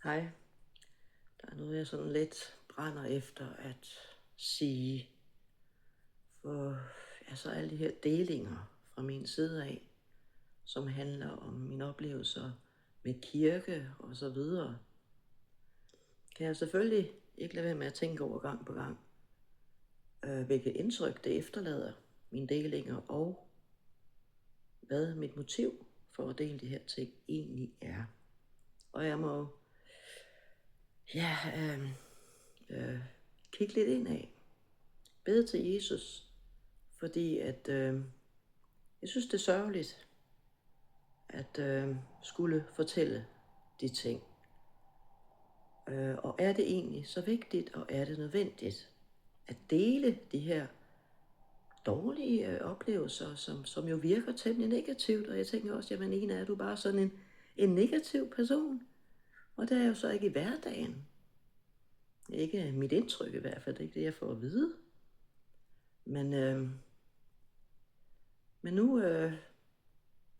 Hej, der er noget, jeg sådan lidt brænder efter at sige. For altså alle de her delinger fra min side af, som handler om mine oplevelser med kirke og så videre, kan jeg selvfølgelig ikke lade være med at tænke over gang på gang, hvilket indtryk det efterlader, mine delinger, og hvad mit motiv for at dele de her ting egentlig er. Og jeg må ja, kigge lidt indad, bede til Jesus, fordi at jeg synes, det er sørgeligt at skulle fortælle de ting. Og er det egentlig så vigtigt, og er det nødvendigt at dele de her dårlige oplevelser, som jo virker temmelig negativt? Og jeg tænker også, jamen Ina, er du bare sådan en negativ person? Og det er jo så ikke i hverdagen. Ikke mit indtryk i hvert fald, det er ikke det, jeg får at vide. Men nu,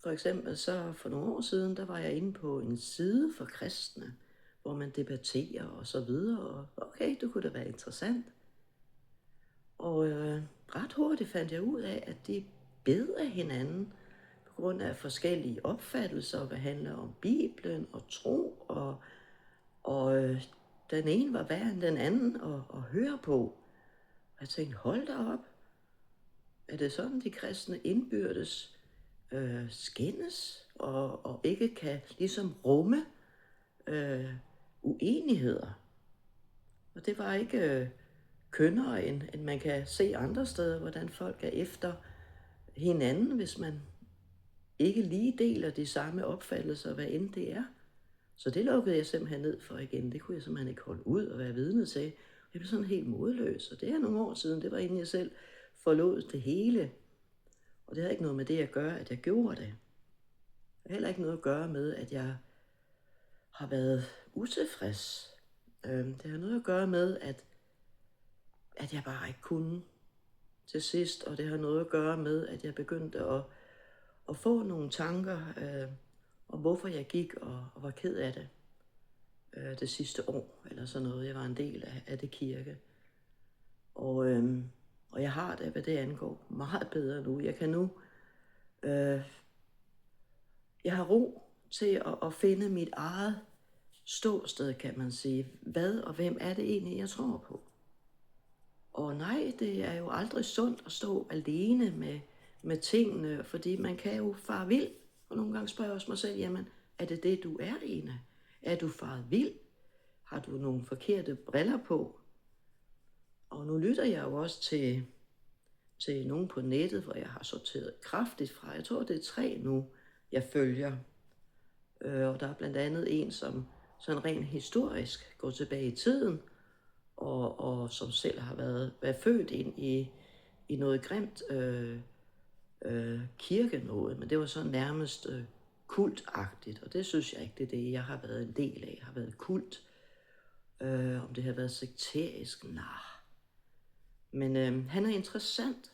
for eksempel så for nogle år siden, der var jeg inde på en side for kristne, hvor man debatterer og så videre, og okay, det kunne da være interessant. Og ret hurtigt fandt jeg ud af, at de bed af hinanden på grund af forskellige opfattelser, hvad handler om Bibelen og tro, og den ene var værre end den anden at høre på. Og jeg tænkte, hold da op, er det sådan, de kristne indbyrdes skændes og ikke kan ligesom rumme uenigheder? Og det var ikke kønnere, end man kan se andre steder, hvordan folk er efter hinanden, hvis man ikke lige deler de samme opfattelser, hvad end det er. Så det lukkede jeg simpelthen ned for igen. Det kunne jeg simpelthen ikke holde ud og være vidne til. Jeg blev sådan helt modløs, og det er nogle år siden. Det var inden jeg selv forlod det hele. Og det havde ikke noget med det at gøre, at jeg gjorde det. Det har heller ikke noget at gøre med, at jeg har været utilfreds. Det har noget at gøre med, at jeg bare ikke kunne til sidst. Og det har noget at gøre med, at jeg begyndte at få nogle tanker om, hvorfor jeg gik og var ked af det det sidste år. Eller sådan noget. Jeg var en del af det kirke. Og jeg har det, hvad det angår, meget bedre nu. Jeg kan nu jeg har ro til at finde mit eget ståsted, kan man sige. Hvad og hvem er det egentlig, jeg tror på? Og nej, det er jo aldrig sundt at stå alene med tingene, fordi man kan jo fare vild. Og nogle gange spørger jeg også mig selv, jamen, er det det, du er, Ina? Er du faret vild? Har du nogle forkerte briller på? Og nu lytter jeg jo også til nogen på nettet, hvor jeg har sorteret kraftigt fra. Jeg tror, det er 3 nu, jeg følger. Og der er blandt andet en, som sådan rent historisk går tilbage i tiden, og som selv har været født ind i noget grimt kirkenået, men det var så nærmest kultagtigt, og det synes jeg ikke, det er det, jeg har været en del af, har været kult. Om det har været sekterisk, nej. Men han er interessant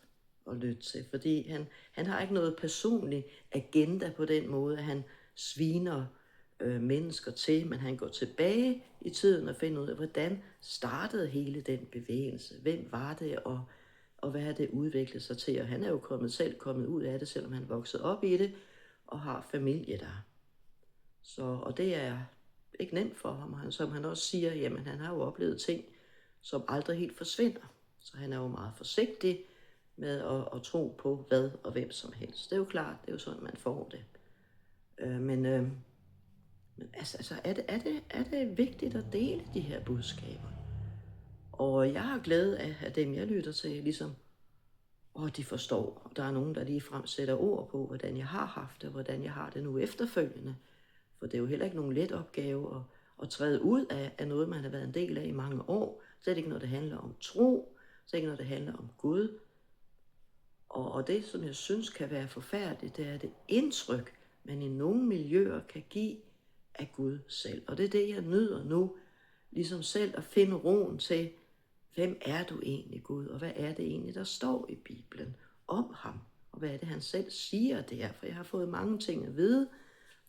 at lytte til, fordi han har ikke noget personlig agenda på den måde, at han sviner mennesker til, men han går tilbage i tiden og finder ud af, hvordan startede hele den bevægelse, hvem var det, og hvad har det udviklet sig til, og han er jo selv kommet ud af det, selvom han voksede op i det, og har familie der. Og det er ikke nemt for ham, og som han også siger, jamen han har jo oplevet ting, som aldrig helt forsvinder, så han er jo meget forsigtig med at tro på hvad og hvem som helst. Det er jo klart, det er jo sådan, man får det. Men altså er det vigtigt at dele de her budskaber? Og jeg har glæde af dem, jeg lytter til, ligesom, de forstår. Og der er nogen, der ligefrem sætter ord på, hvordan jeg har haft det, og hvordan jeg har det nu efterfølgende. For det er jo heller ikke nogen let opgave at træde ud af noget, man har været en del af i mange år. Så er det ikke, når det handler om tro, så er det ikke, når det handler om Gud. Og det, som jeg synes kan være forfærdeligt, det er det indtryk, man i nogle miljøer kan give af Gud selv. Og det er det, jeg nyder nu, ligesom selv at finde roen til, hvem er du egentlig, Gud, og hvad er det egentlig, der står i Bibelen om ham, og hvad er det, han selv siger der, for jeg har fået mange ting at vide,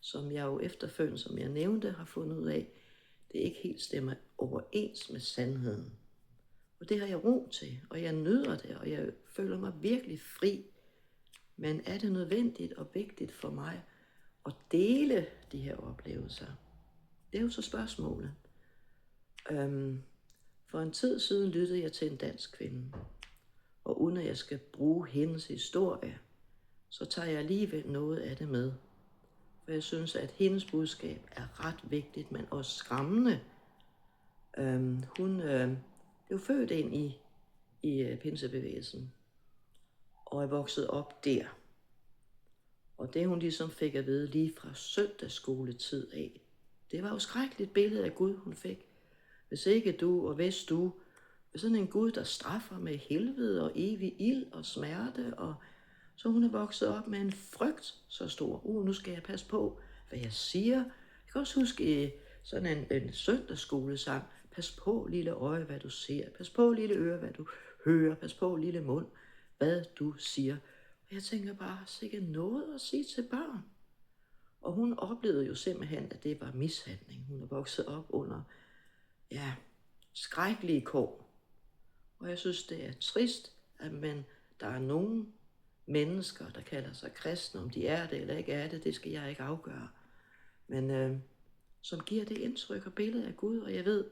som jeg jo efterfølgende, som jeg nævnte, har fundet ud af, det ikke helt stemmer overens med sandheden. Og det har jeg ro til, og jeg nyder det, og jeg føler mig virkelig fri. Men er det nødvendigt og vigtigt for mig at dele de her oplevelser? Det er jo så spørgsmålet. For en tid siden lyttede jeg til en dansk kvinde, og uden at jeg skal bruge hendes historie, så tager jeg alligevel noget af det med. For jeg synes, at hendes budskab er ret vigtigt, men også skræmmende. Hun blev født ind i pinsebevægelsen, og er vokset op der. Og det hun ligesom fik at vide lige fra søndagsskoletid af, det var jo skrækkeligt billede af Gud, hun fik. Hvis ikke du, og hvis du, sådan en Gud, der straffer med helvede og evig ild og smerte, og så hun er vokset op med en frygt så stor. Nu skal jeg passe på, hvad jeg siger. Jeg kan også huske sådan en søndagsskolesang. Pas på, lille øje, hvad du ser. Pas på, lille øre, hvad du hører. Pas på, lille mund, hvad du siger. Og jeg tænker bare, sikke noget at sige til børn. Og hun oplevede jo simpelthen, at det var mishandling. Hun er vokset op under, skrækkelige kår. Og jeg synes, det er trist, at der er nogen mennesker, der kalder sig kristne, om de er det eller ikke er det, det skal jeg ikke afgøre. Men som giver det indtryk og billede af Gud, og jeg ved,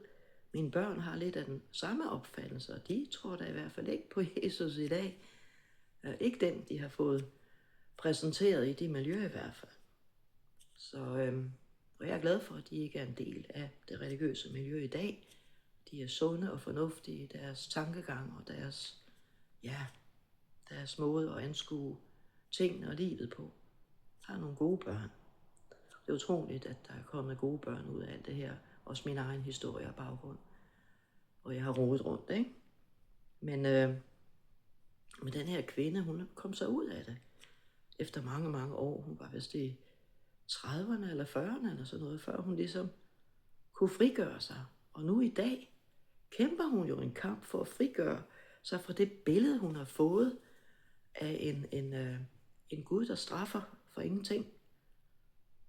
mine børn har lidt af den samme opfattelse, og de tror da i hvert fald ikke på Jesus i dag. Ikke den, de har fået præsenteret i de miljøer i hvert fald. Så og jeg er glad for, at de ikke er en del af det religiøse miljø i dag. De er sunde og fornuftige i deres tankegang og deres måde at anskue tingene og livet på. Der er nogle gode børn. Det er utroligt, at der er kommet gode børn ud af alt det her. Også min egen historie og baggrund. Og jeg har rodet rundt, ikke? Men den her kvinde, hun kom så ud af det. Efter mange, mange år. Hun var vist i 30'erne eller 40'erne eller sådan noget, før hun ligesom kunne frigøre sig. Og nu i dag kæmper hun jo en kamp for at frigøre sig fra det billede, hun har fået af en Gud, der straffer for ingenting.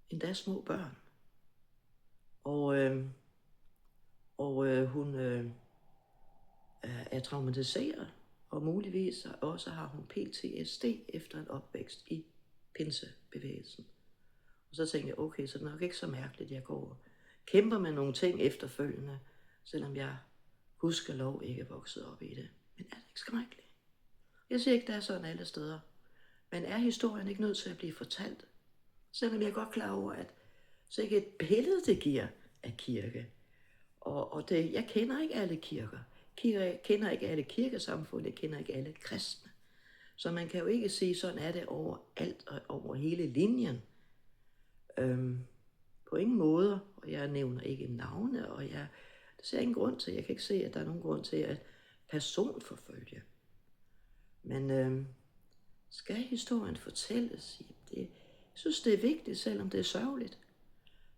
Endda små børn. Og hun er traumatiseret, og muligvis også har hun PTSD efter en opvækst i pinsebevægelsen. Og så tænkte jeg, okay, så det er nok ikke så mærkeligt, at jeg går og kæmper med nogle ting efterfølgende, selvom jeg gudskelov ikke er vokset op i det. Men er det ikke skrækkeligt? Jeg siger ikke, det er sådan alle steder. Men er historien ikke nødt til at blive fortalt? Selvom jeg er godt klar over, at så ikke et billede, det giver af kirke. Og jeg kender ikke alle kirker. Jeg kender ikke alle kirkesamfund, jeg kender ikke alle kristne. Så man kan jo ikke sige, sådan er det over alt og over hele linjen. På ingen måde, og jeg nævner ikke navne, og det ser jeg ingen grund til. Jeg kan ikke se, at der er nogen grund til at personforfølge. Men skal historien fortælles? Jeg synes, det er vigtigt, selvom det er sørgeligt.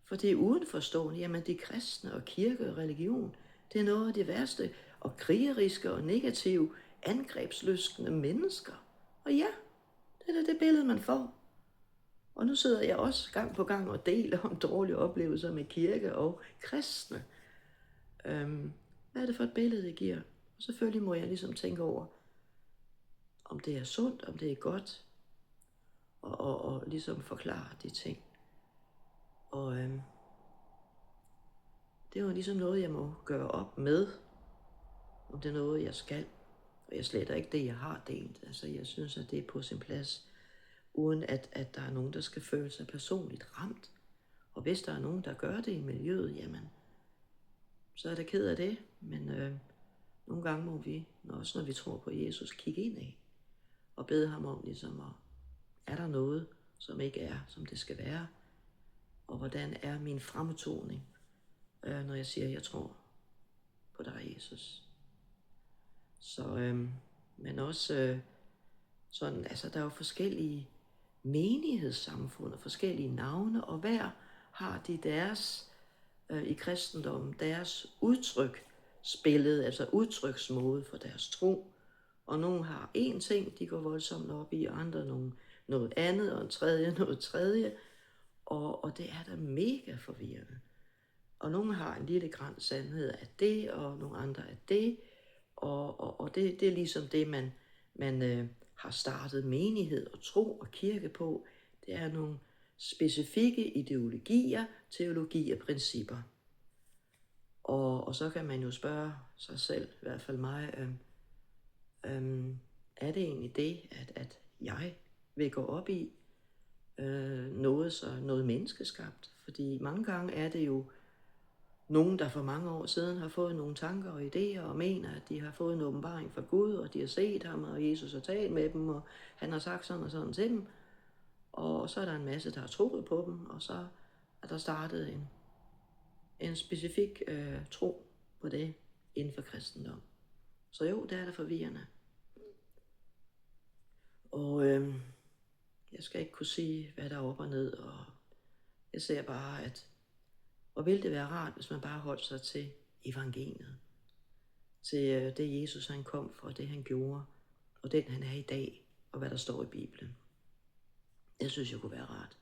For det er udenforstående, jamen de kristne og kirke og religion, det er noget af det værste og krigeriske og negative angrebslystne mennesker. Og ja, det er det billede, man får. Og nu sidder jeg også gang på gang og deler om dårlige oplevelser med kirke og kristne. Hvad er det for et billede, det giver? Og selvfølgelig må jeg ligesom tænke over, om det er sundt, om det er godt, og ligesom forklare de ting. Og det er jo ligesom noget, jeg må gøre op med, om det er noget, jeg skal. Og jeg sletter ikke det, jeg har delt. Altså, jeg synes, at det er på sin plads, uden at der er nogen, der skal føle sig personligt ramt. Og hvis der er nogen, der gør det i miljøet, jamen, så er det ked af det. Men nogle gange må vi, også når vi tror på Jesus, kigge ind af og bede ham om ligesom, er der noget, som ikke er, som det skal være? Og hvordan er min fremtoning, når jeg siger, at jeg tror på dig, Jesus? Så, men også sådan, altså der er jo forskellige menighedssamfund og forskellige navne, og hver har de deres, i kristendommen, deres udtryksbillede, altså udtryksmåde for deres tro. Og nogle har én ting, de går voldsomt op i, og andre noget andet, og en tredje noget tredje. Og det er da mega forvirrende. Og nogle har en lille gran sandhed af det, og nogle andre af det. Og det er ligesom det, man har startet menighed og tro og kirke på. Det er nogle specifikke ideologier, teologi og principper. Og så kan man jo spørge sig selv, i hvert fald mig, er det egentlig det, at jeg vil gå op i noget menneskeskabt? Fordi mange gange er det jo nogen, der for mange år siden har fået nogle tanker og idéer og mener, at de har fået en åbenbaring fra Gud, og de har set ham, og Jesus har talt med dem, og han har sagt sådan og sådan til dem. Og så er der en masse, der har troet på dem, og så er der startet en specifik tro på det inden for kristendom. Så jo, det er da forvirrende. Og jeg skal ikke kunne sige, hvad der er op og ned, og jeg ser bare, at hvor ville det være rart, hvis man bare holdt sig til evangeliet. Til det Jesus han kom for, det han gjorde, og den han er i dag, og hvad der står i Bibelen. Det synes jeg kunne være rart.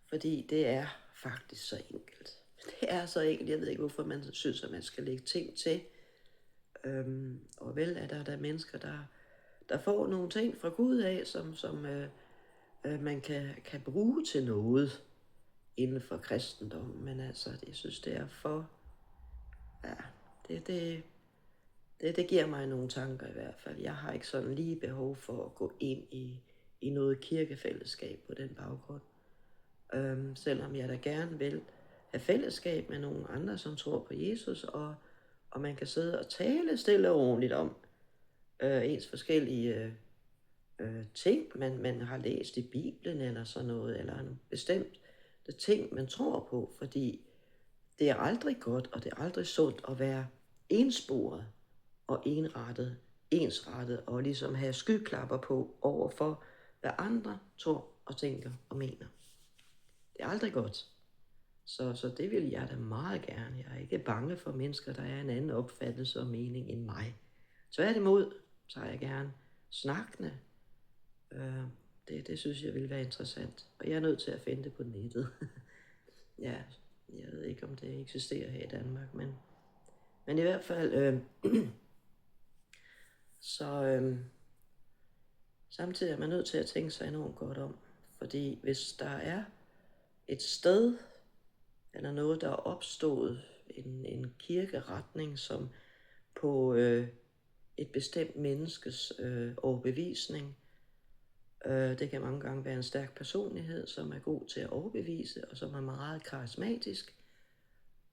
Fordi det er faktisk så enkelt. Det er så enkelt, jeg ved ikke hvorfor man synes, at man skal lægge ting til. Og vel er der mennesker, der får nogle ting fra Gud af, som man kan bruge til noget inden for kristendommen. Men altså, jeg synes, det er for... Ja, det giver mig nogle tanker i hvert fald. Jeg har ikke sådan lige behov for at gå ind i noget kirkefællesskab på den baggrund. Selvom jeg da gerne vil have fællesskab med nogle andre, som tror på Jesus, og man kan sidde og tale stille og ordentligt om ens forskellige ting, man har læst i Bibelen eller sådan noget, eller en bestemt ting, man tror på, fordi det er aldrig godt, og det er aldrig sundt at være ensporet og ensrettet, og ligesom have skyklapper på overfor, hvad andre tror og tænker og mener. Det er aldrig godt. Så det vil jeg da meget gerne. Jeg er ikke bange for mennesker, der er en anden opfattelse og mening end mig. Tværtimod, så er jeg gerne snakkende. Det synes jeg vil være interessant. Og jeg er nødt til at finde det på nettet. Ja, jeg ved ikke, om det eksisterer her i Danmark, men i hvert fald, samtidig er man nødt til at tænke sig enormt godt om. Fordi hvis der er et sted, eller noget, der er opstået, en kirkeretning, som på et bestemt menneskes overbevisning, det kan mange gange være en stærk personlighed, som er god til at overbevise, og som er meget karismatisk,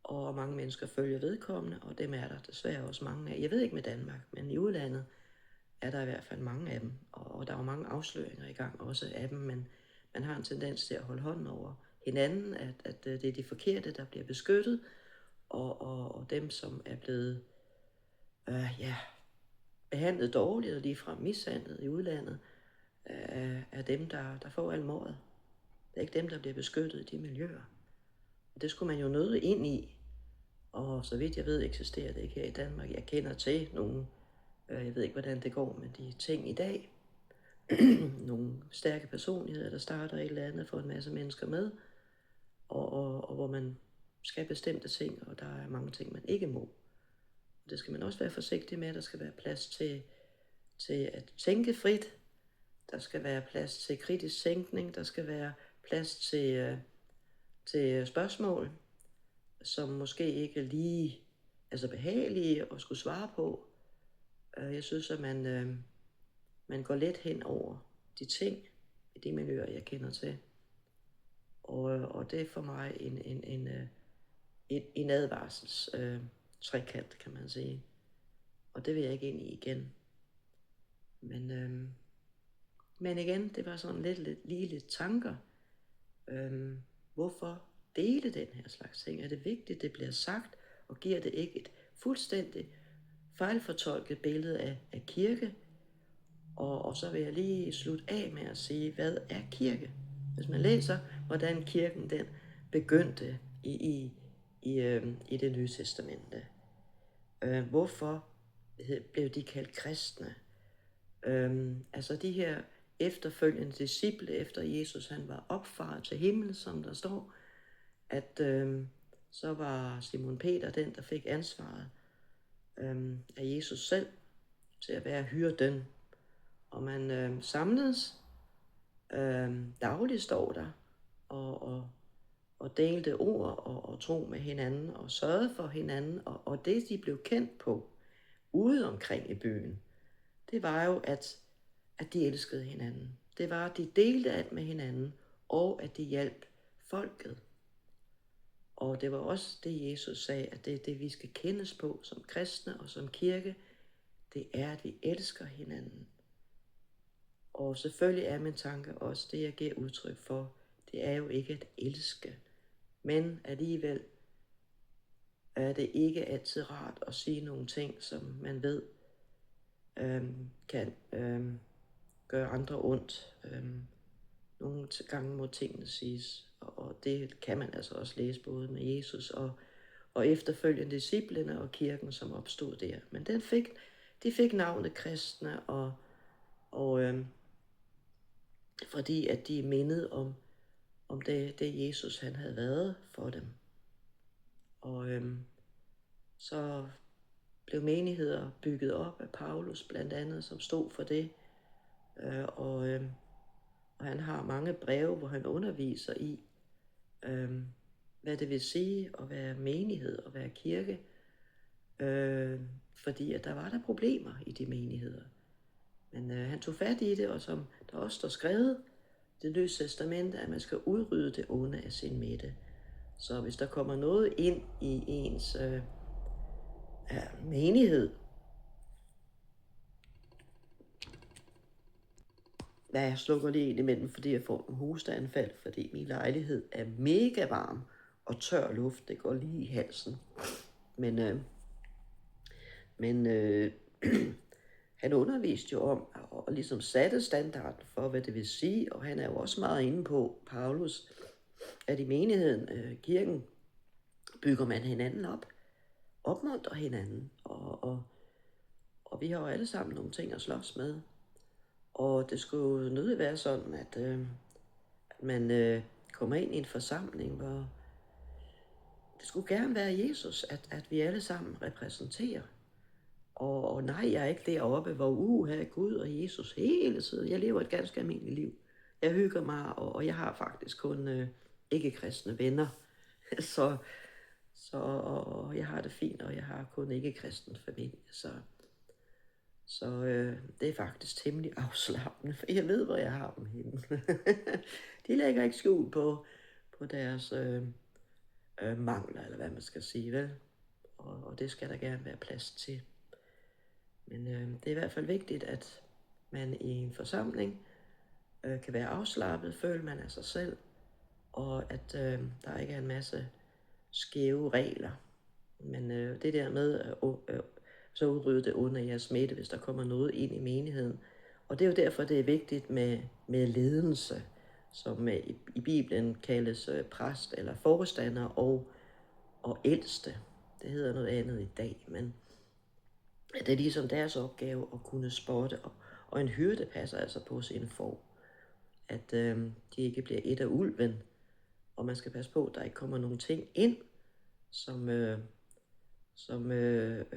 og mange mennesker følger vedkommende, og dem er der desværre også mange af. Jeg ved ikke med Danmark, men i udlandet er der i hvert fald mange af dem, og der er jo mange afsløringer i gang også af dem, men man har en tendens til at holde hånden over hinanden, at det er de forkerte, der bliver beskyttet, og dem, som er blevet behandlet dårligt og ligefrem mishandlet i udlandet, er dem, der får almordet. Det er ikke dem, der bliver beskyttet i de miljøer. Og det skulle man jo nøde ind i, og så vidt jeg ved, eksisterer det ikke her i Danmark. Jeg kender til nogle, jeg ved ikke, hvordan det går med de ting i dag, nogle stærke personligheder, der starter et eller andet for en masse mennesker med, og hvor man skal bestemte ting, og der er mange ting, man ikke må. Og det skal man også være forsigtig med. Der skal være plads til at tænke frit. Der skal være plads til kritisk tænkning. Der skal være plads til spørgsmål, som måske ikke lige er så behagelige at skulle svare på. Jeg synes, at man går let hen over de ting i de miljøer, jeg kender til. Og det er for mig en advarsels trekant, kan man sige. Og det vil jeg ikke ind i igen. Men igen, det var sådan lidt tanker. Hvorfor dele den her slags ting? Er det vigtigt, det bliver sagt, og giver det ikke et fuldstændig fejlfortolket billede af kirke? Og så vil jeg lige slutte af med at sige, hvad er kirke? Hvis man læser, hvordan kirken den begyndte i det nye testamente. Hvorfor blev de kaldt kristne? Altså de her efterfølgende disciple, efter Jesus han var opfaret til himlen, som der står, at så var Simon Peter den, der fik ansvaret af Jesus selv til at være hyrden. Og man samledes dagligt, står der, og delte ord og tro med hinanden, og sørgede for hinanden, og det de blev kendt på ude omkring i byen, det var jo, at de elskede hinanden. Det var, at de delte alt med hinanden, og at de hjalp folket. Og det var også det, Jesus sagde, at det er det, vi skal kendes på som kristne og som kirke, det er, at vi elsker hinanden. Og selvfølgelig er min tanke også, det jeg giver udtryk for, det er jo ikke at elske, men alligevel er det ikke altid rart at sige nogle ting, som man ved kan gøre andre ondt. Nogle gange må tingene siges, og det kan man altså også læse både med Jesus og efterfølgende disciplene og kirken, som opstod der. Men de fik navnet kristne, og fordi at de mindede om det Jesus han havde været for dem. Og så blev menigheder bygget op af Paulus blandt andet, som stod for det. Og han har mange breve, hvor han underviser i, hvad det vil sige at være menighed og være kirke. Fordi at der var der problemer i de menigheder. Men han tog fat i det, og som der også står skrevet, det Nye Testamente, at man skal udrydde det onde af sin midte. Så hvis der kommer noget ind i ens menighed, jeg slukker lige ind imellem, fordi jeg får en hosteanfald, fordi min lejlighed er mega varm og tør luft, det går lige i halsen. Men han underviste jo om, og ligesom satte standarden for, hvad det vil sige, og han er jo også meget inde på, Paulus, at i menigheden, kirken, bygger man hinanden op, opmuntrer hinanden, og vi har jo alle sammen nogle ting at slås med. Og det skulle jo nødt være sådan, at man kommer ind i en forsamling, hvor det skulle gerne være Jesus, at vi alle sammen repræsenterer. Og nej, jeg er ikke deroppe, hvor her er Gud og Jesus hele tiden. Jeg lever et ganske almindeligt liv. Jeg hygger mig, og jeg har faktisk kun ikke-kristne venner. Så jeg har det fint, og jeg har kun ikke-kristen familie. Så det er faktisk temmelig afslappende, for jeg ved, hvor jeg har dem henne. De lægger ikke skjul på deres mangler, eller hvad man skal sige, vel? Og det skal der gerne være plads til. Men det er i hvert fald vigtigt, at man i en forsamling kan være afslappet, føler man af sig selv, og at der ikke er en masse skæve regler. Men det der med så udrydde det onde af jeres smitte, hvis der kommer noget ind i menigheden. Og det er jo derfor, det er vigtigt med ledelse, som i Bibelen kaldes præst eller forstander og ældste. Det hedder noget andet i dag, men det er ligesom deres opgave at kunne spotte, og en hyrde passer altså på sine får, at de ikke bliver et af ulven, og man skal passe på, at der ikke kommer nogle ting ind, som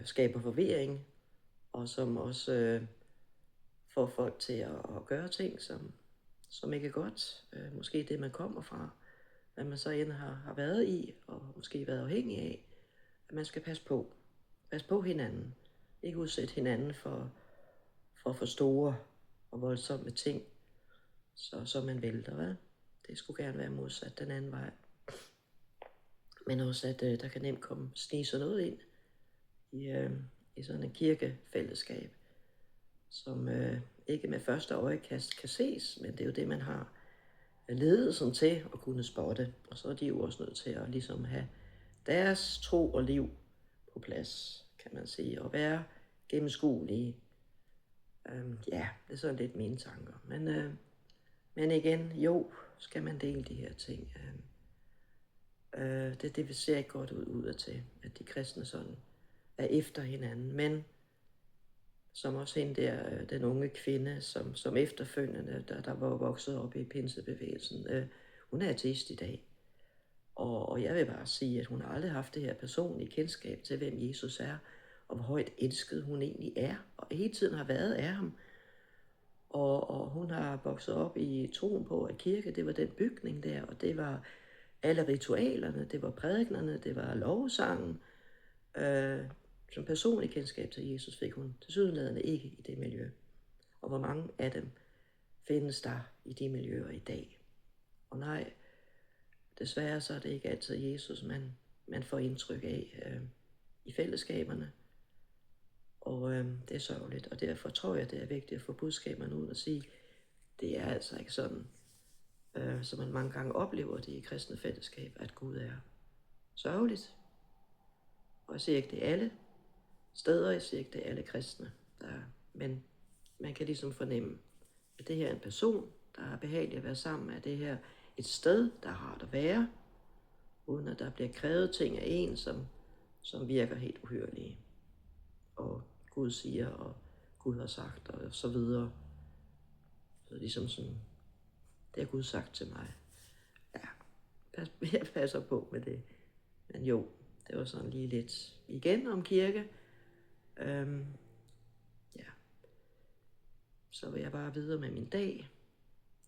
skaber forvirring, og som også får folk til at gøre ting, som ikke er godt. Måske det, man kommer fra, hvad man så end har været i, og måske været afhængig af, at man skal passe på. Passe på hinanden. Ikke udsætte hinanden for store og voldsomme ting, så man vælter, vel? Det skulle gerne være modsat den anden vej. Men også, at der kan nemt snige sig noget ind i sådan en kirkefællesskab, som ikke med første øjekast kan ses, men det er jo det, man har ledelsen til at kunne spotte. Og så er de jo også nødt til at ligesom have deres tro og liv på plads, kan man sige, og være gennemskuelige. Ja, det er sådan lidt mine tanker. Men igen, jo, skal man dele de her ting. Det ser ikke godt ud af til, at de kristne sådan er efter hinanden. Men Som også hende der, den unge kvinde, som efterfølgende, der var vokset op i pinsebevægelsen, hun er ateist i dag. Og jeg vil bare sige, at hun har aldrig haft det her personlige kendskab til, hvem Jesus er, og hvor højt elsket hun egentlig er, og hele tiden har været af ham. Og hun har vokset op i troen på, at kirke, det var den bygning der, og det var alle ritualerne, det var prædiknerne, det var lovsangen. Som personlig kendskab til Jesus fik hun tilsyneladende ikke i det miljø. Og hvor mange af dem findes der i de miljøer i dag? Og nej, desværre så er det ikke altid Jesus, man får indtryk af i fællesskaberne. Og det er sørgeligt, og derfor tror jeg, det er vigtigt at få budskaberne ud og sige, det er altså ikke sådan, som man mange gange oplever det i kristne fællesskab, at Gud er sørgeligt. Og jeg siger ikke, det er alle steder, jeg siger ikke, det er alle kristne, men man kan ligesom fornemme, at det her er en person, der er behagelig at være sammen med, det her et sted, der er rart at være, uden at der bliver krævet ting af en, som virker helt uhyrlige. Og Gud siger, og Gud har sagt, og så videre. Så ligesom sådan, det har Gud sagt til mig. Ja, jeg passer på med det. Men jo, det var sådan lige lidt igen om kirke. Ja. Så vil jeg bare videre med min dag.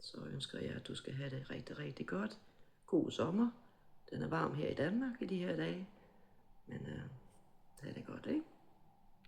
Så ønsker jeg, at du skal have det rigtig, rigtig godt. God sommer. Den er varm her i Danmark i de her dage. Men det er det godt, ikke?